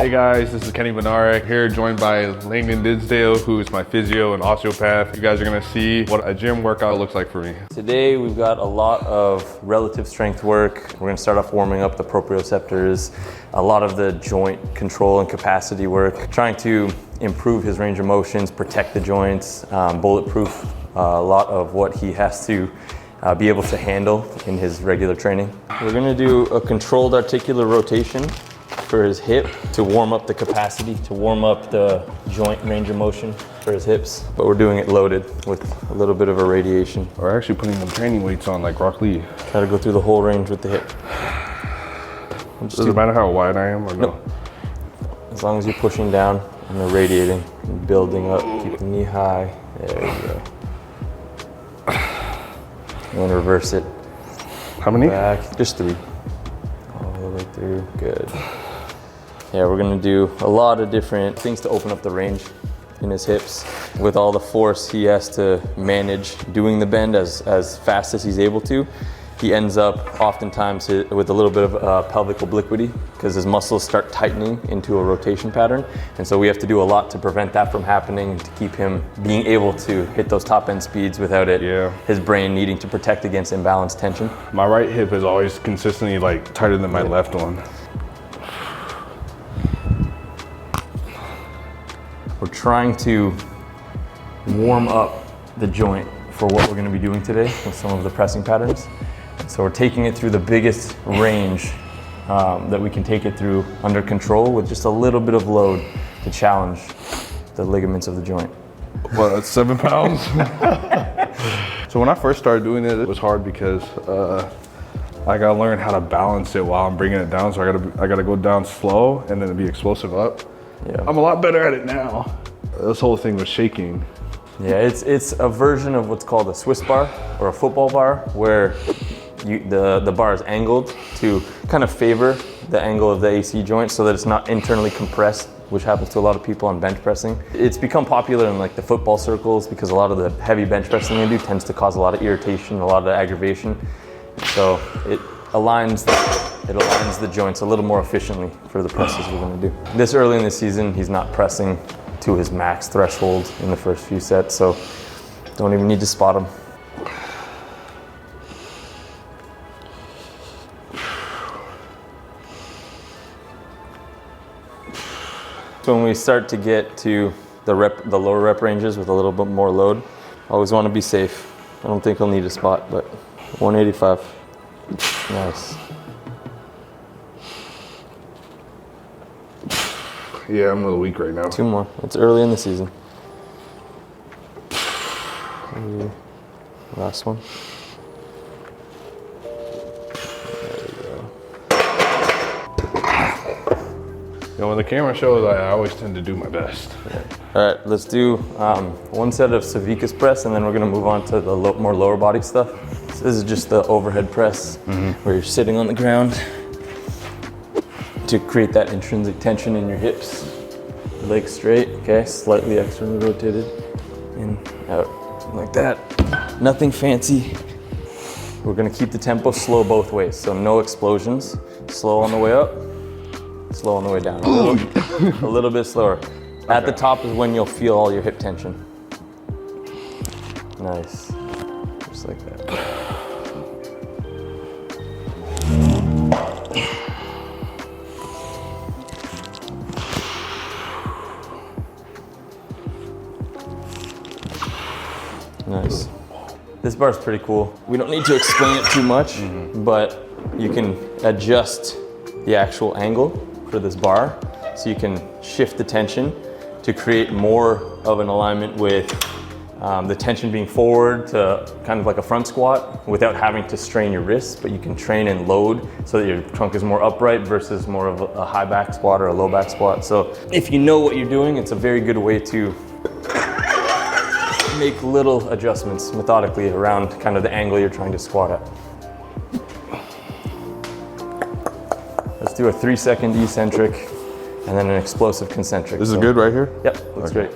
Hey guys, this is Bednarek here, joined by Langdon Dinsdale, who is my physio and osteopath. You guys are gonna see what a gym workout looks like for me. Today we've got a lot of relative strength work. We're gonna start off warming up the proprioceptors, a lot of the joint control and capacity work, trying to improve his range of motions, protect the joints, bulletproof a lot of what he has to be able to handle in his regular training. We're gonna do a controlled articular rotation for his hip to warm up the capacity, to warm up the joint range of motion for his hips. But we're doing it loaded with a little bit of irradiation. We're actually putting some training weights on like Rock Lee. Try to go through the whole range with the hip. Does it matter how wide I am or no? As long as you're pushing down and irradiating and building up, keep the knee high. There you go. And then reverse it. How many? Back, just 3. All the way through, good. Yeah, we're gonna do a lot of different things to open up the range in his hips. With all the force he has to manage doing the bend as fast as he's able to, he ends up oftentimes with a little bit of pelvic obliquity because his muscles start tightening into a rotation pattern. And so we have to do a lot to prevent that from happening, to keep him being able to hit those top end speeds without his brain needing to protect against imbalanced tension. My right hip is always consistently like tighter than my left one. We're trying to warm up the joint for what we're going to be doing today with some of the pressing patterns. So we're taking it through the biggest range that we can take it through under control with just a little bit of load to challenge the ligaments of the joint. What, that's 7 pounds? So when I first started doing it was hard because I gotta learn how to balance it while I'm bringing it down. So I gotta go down slow and then be explosive up. Yeah. I'm a lot better at it now. This whole thing was shaking. Yeah, it's a version of what's called a Swiss bar or a football bar, where the bar is angled to kind of favor the angle of the AC joint so that it's not internally compressed, which happens to a lot of people on bench pressing. It's become popular in like the football circles because a lot of the heavy bench pressing they do tends to cause a lot of irritation, a lot of aggravation. So it aligns the joints a little more efficiently for the presses we're going to do. This early in the season, he's not pressing to his max threshold in the first few sets, so don't even need to spot him. So when we start to get to the lower rep ranges with a little bit more load, always want to be safe. I don't think he'll need a spot, but 185. Nice. Yeah, I'm a little weak right now. 2 more. It's early in the season. Last one. You know, when the camera shows, I always tend to do my best. Yeah. All right, let's do 1 set of Savickas press, and then we're gonna move on to the more lower body stuff. So this is just the overhead press, where you're sitting on the ground to create that intrinsic tension in your hips. Legs straight, okay, slightly externally rotated, in, out, like that. Nothing fancy. We're gonna keep the tempo slow both ways, so no explosions. Slow on the way up, slow on the way down. A little bit slower. At the top is when you'll feel all your hip tension. Nice, just like that. Nice. This bar is pretty cool. We don't need to explain it too much, but you can adjust the actual angle for this bar, so you can shift the tension to create more of an alignment with the tension being forward to kind of like a front squat without having to strain your wrists, but you can train and load so that your trunk is more upright versus more of a high back squat or a low back squat. So if you know what you're doing, it's a very good way to make little adjustments methodically around kind of the angle you're trying to squat at. Let's do a 3-second eccentric and then an explosive concentric. This is good right here? Yep, looks great.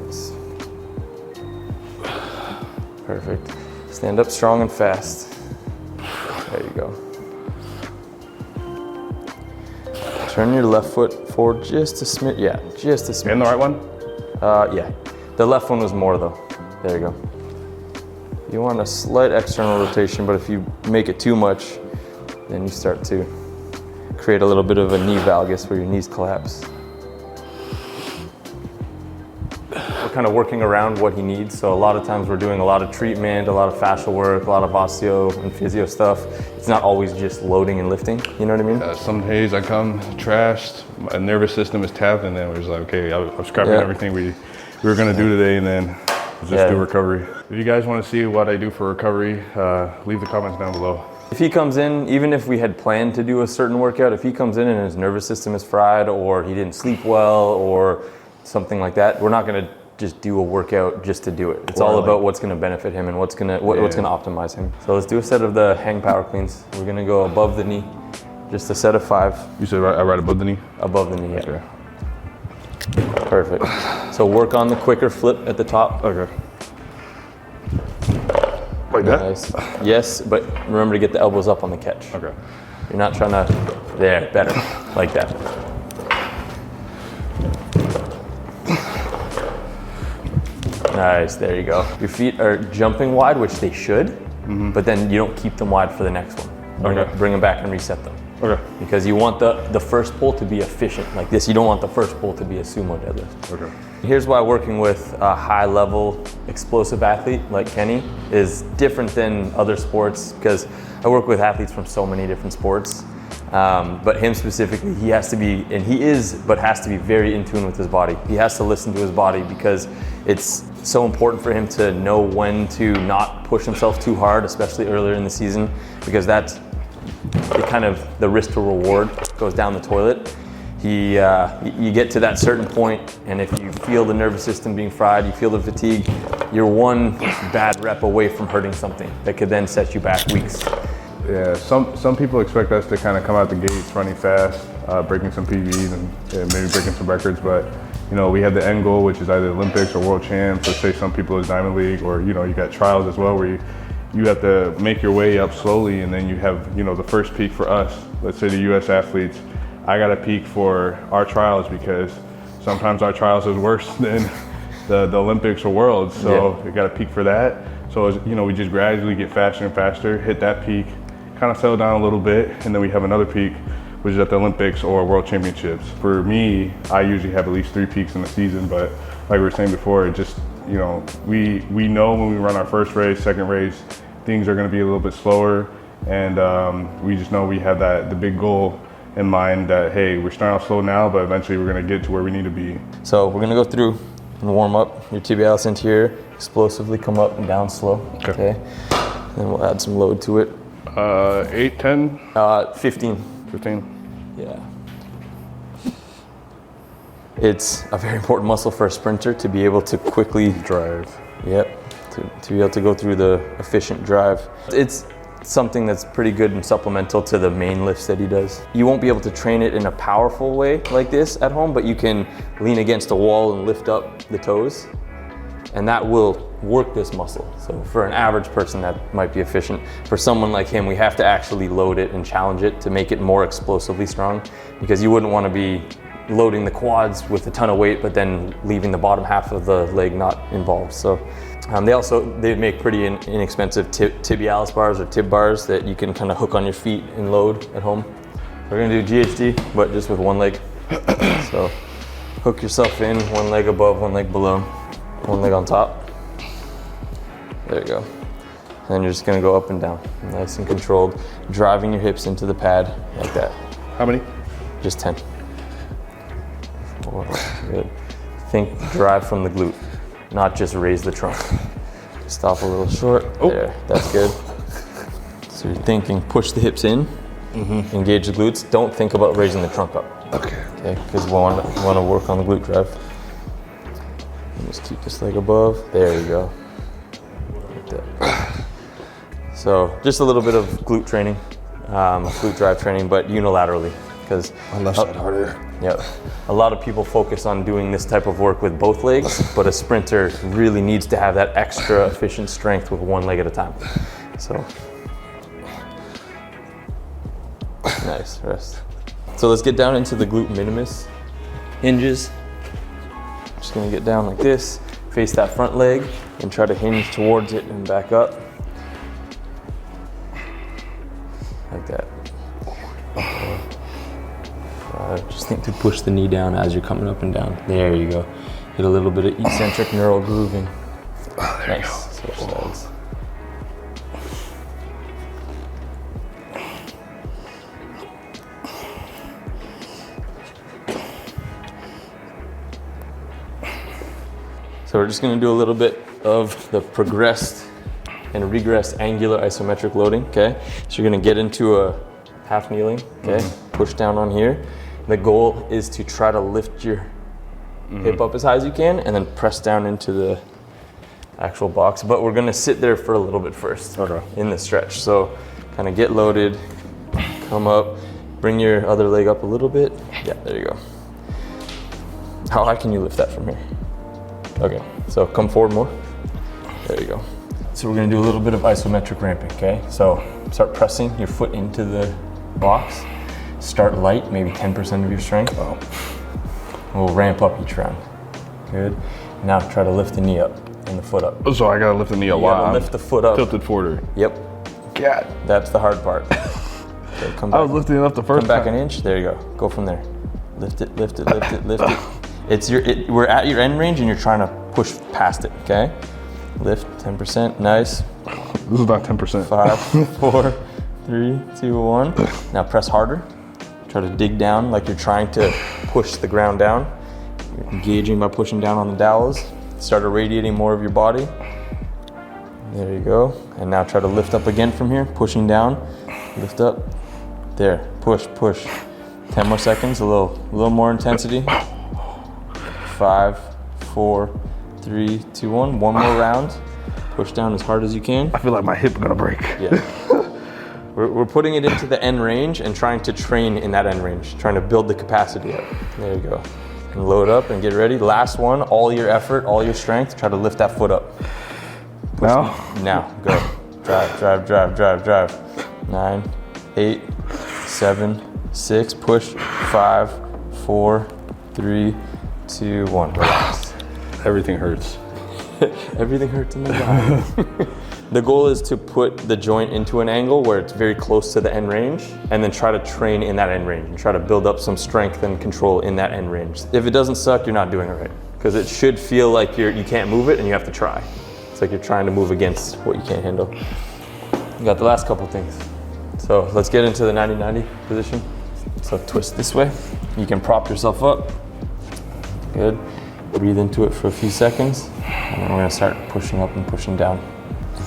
Nice. Perfect. Stand up strong and fast. There you go. Turn your left foot forward just a smidge. Yeah, just a smidge. And the right one? Yeah. The left one was more though. There you go. You want a slight external rotation, but if you make it too much, then you start to create a little bit of a knee valgus where your knees collapse. We're kind of working around what he needs. So a lot of times we're doing a lot of treatment, a lot of fascial work, a lot of osteo and physio stuff. It's not always just loading and lifting, you know what I mean? Some days I come trashed, my nervous system is tapped, and then we're just like, okay, I'm scrapping everything we were gonna do today, and then just do recovery. If you guys wanna see what I do for recovery, leave the comments down below. If he comes in, even if we had planned to do a certain workout, if he comes in and his nervous system is fried, or he didn't sleep well, or something like that, we're not gonna just do a workout just to do it. It's all about what's gonna benefit him and what's gonna optimize him. So let's do a set of the hang power cleans. We're gonna go above the knee, just a set of 5. You said right above the knee? Above the knee, yeah. Okay. Perfect. So work on the quicker flip at the top. Okay. Like that? Nice. Yes, but remember to get the elbows up on the catch. Okay. You're not trying to, there, better, like that. Nice, there you go. Your feet are jumping wide, which they should, but then you don't keep them wide for the next one. Bring them back and reset them. Okay. Because you want the first pull to be efficient like this. You don't want the first pull to be a sumo deadlift. Okay. Here's why working with a high level explosive athlete like Kenny is different than other sports, because I work with athletes from so many different sports. But him specifically, he has to be, and he is, but has to be very in tune with his body. He has to listen to his body, because it's so important for him to know when to not push himself too hard, especially earlier in the season, because that's it kind of, the risk to reward goes down the toilet. You get to that certain point, and if you feel the nervous system being fried, you feel the fatigue, you're one bad rep away from hurting something that could then set you back weeks. Yeah, some people expect us to kind of come out the gates running fast, breaking some PBs and maybe breaking some records, but you know, we have the end goal, which is either Olympics or World Champs. Let's say some people is Diamond League, or you know, you got trials as well, where you have to make your way up slowly, and then you have, you know, the first peak for us. Let's say the U.S. athletes, I got to peak for our trials, because sometimes our trials is worse than the Olympics or Worlds, so we got to peak for that. So you know, we just gradually get faster and faster, hit that peak, kind of settle down a little bit, and then we have another peak, which is at the Olympics or World Championships. For me, I usually have at least 3 peaks in the season, but like we were saying before, it just, you know, we know when we run our first race, second race, things are going to be a little bit slower, and we just know we have the big goal in mind that, hey, we're starting off slow now, but eventually we're going to get to where we need to be. So we're going to go through and warm up your tibialis anterior, explosively come up and down slow. Okay. Then we'll add some load to it. 8, 10? 15. 15? Yeah. It's a very important muscle for a sprinter to be able to quickly drive. Yep. To be able to go through the efficient drive. It's something that's pretty good and supplemental to the main lifts that he does. You won't be able to train it in a powerful way like this at home, but you can lean against a wall and lift up the toes, and that will work this muscle. So for an average person, that might be efficient. For someone like him, we have to actually load it and challenge it to make it more explosively strong, because you wouldn't want to be loading the quads with a ton of weight, but then leaving the bottom half of the leg not involved. So they make pretty inexpensive tibialis bars or tib bars that you can kind of hook on your feet and load at home. We're gonna do GHD, but just with one leg. So hook yourself in, one leg above, one leg below, one leg on top. There you go. And then you're just gonna go up and down, nice and controlled, driving your hips into the pad like that. How many? Just 10. 4, good. Think drive from the glute, not just raise the trunk. Stop a little short. Oh. There, that's good. So you're thinking push the hips in, engage the glutes. Don't think about raising the trunk up. Okay, because we want to work on the glute drive. And just keep this leg above. There you go. Like that. So just a little bit of glute training, glute drive training, but unilaterally. Because on left side harder. Yep. A lot of people focus on doing this type of work with both legs, but a sprinter really needs to have that extra efficient strength with one leg at a time. So, nice, rest. So let's get down into the glute minimus hinges. Just gonna get down like this, face that front leg, and try to hinge towards it and back up. Like that. Just think to push the knee down as you're coming up and down. There you go. Get a little bit of eccentric neural grooving. Oh, there Nice. Switch sides. So we're just going to do a little bit of the progressed and regressed angular isometric loading, okay? So you're going to get into a half kneeling, okay? Push down on here. The goal is to try to lift your hip up as high as you can and then press down into the actual box. But we're going to sit there for a little bit first in the stretch. So kind of get loaded, come up, bring your other leg up a little bit. Yeah, there you go. How high can you lift that from here? Okay, so come forward more. There you go. So we're gonna do a little bit of isometric ramping, okay? So start pressing your foot into the box. Start light, maybe 10% of your strength. We'll ramp up each round. Good. Now try to lift the knee up and the foot up. So I gotta lift the knee a You lot. gotta lift the foot up. Tilted forward. Yep. God. That's the hard part. Okay, come back. I was lifting it up the first Come back time. an inch. There you go. Go from there. Lift it, lift it, lift it, lift it. We're at your end range and you're trying to push past it, okay? Lift 10%, nice. This is not 10%. 5, 4, 3, 2, 1. Now press harder. Try to dig down like you're trying to push the ground down. You're engaging by pushing down on the dowels. Start irradiating more of your body. There you go. And now try to lift up again from here, pushing down. Lift up. There, push, push. 10 more seconds, a little more intensity. 5, 4, 3, 2, 1. One more round. Push down as hard as you can. I feel like my hip is gonna break. Yeah. We're putting it into the end range and trying to train in that end range, trying to build the capacity up. There you go. And load up and get ready. Last one, all your effort, all your strength. Try to lift that foot up. Push now, go. Drive, drive, drive, drive, drive. 9, 8, 7, 6, push. 5, 4, 3, 2, 1. Relax. Everything hurts. Everything hurts in the body. The goal is to put the joint into an angle where it's very close to the end range and then try to train in that end range and try to build up some strength and control in that end range. If it doesn't suck, you're not doing it right because it should feel like you can't move it and you have to try. It's like you're trying to move against what you can't handle. You got the last couple things. So let's get into the 90-90 position. So twist this way. You can prop yourself up. Good. Breathe into it for a few seconds. And then we're gonna start pushing up and pushing down.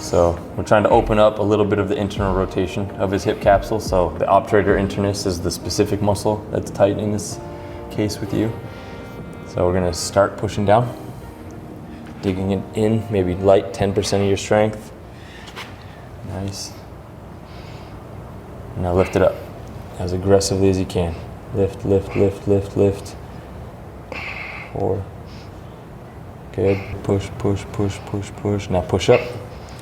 So we're trying to open up a little bit of the internal rotation of his hip capsule. So the obturator internus is the specific muscle that's tight in this case with you. So we're gonna start pushing down, digging it in, maybe light 10% of your strength. Nice. Now lift it up as aggressively as you can. Lift, lift, lift, lift, lift. 4. Good. Push, push, push, push, push. Now push up.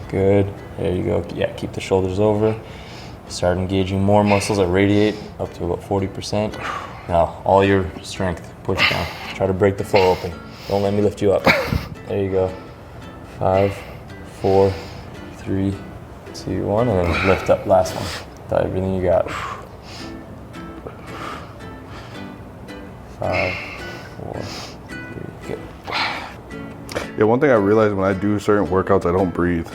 Good. There you go. Yeah, keep the shoulders over. Start engaging more muscles that radiate up to about 40%. Now, all your strength, push down. Try to break the floor open. Don't let me lift you up. There you go. 5, 4, 3, 2, 1, and then lift up. Last one. Got everything you got. 5, 4, 3, good. Yeah, one thing I realized when I do certain workouts, I don't breathe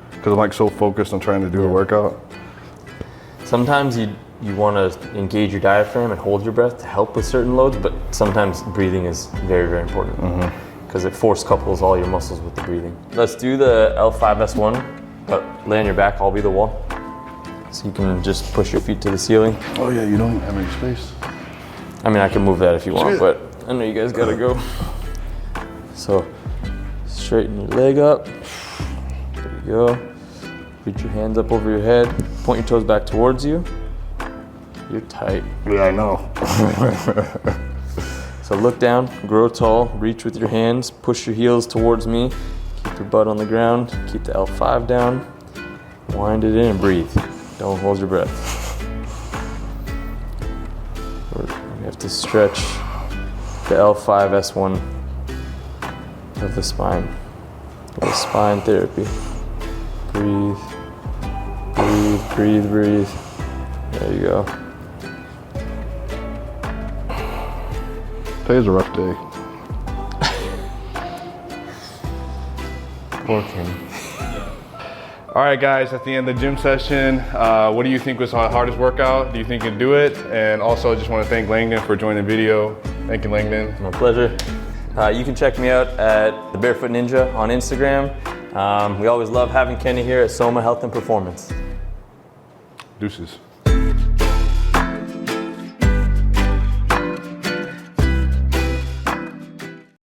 because I'm like so focused on trying to do a workout. Sometimes you want to engage your diaphragm and hold your breath to help with certain loads, but sometimes breathing is very, very important because it force couples all your muscles with the breathing. Let's do the L5S1, but lay on your back, I'll be the wall. So you can just push your feet to the ceiling. Oh yeah, you don't even have any space. I mean, I can move that if you want, but I know you guys gotta go. So straighten your leg up. There you go. Reach your hands up over your head. Point your toes back towards you. You're tight. Yeah, I know. So look down, grow tall, reach with your hands, push your heels towards me. Keep your butt on the ground. Keep the L5 down. Wind it in and breathe. Don't hold your breath. have to stretch the L5, S1 of the spine. The spine therapy. Breathe, breathe, breathe, breathe. There you go. Today's a rough day. Working. All right, guys, at the end of the gym session, what do you think was our hardest workout? Do you think you can do it? And also, I just want to thank Langdon for joining the video. Thank you, Langdon. My pleasure. You can check me out at the Barefoot Ninja on Instagram. We always love having Kenny here at Soma Health and Performance. Deuces.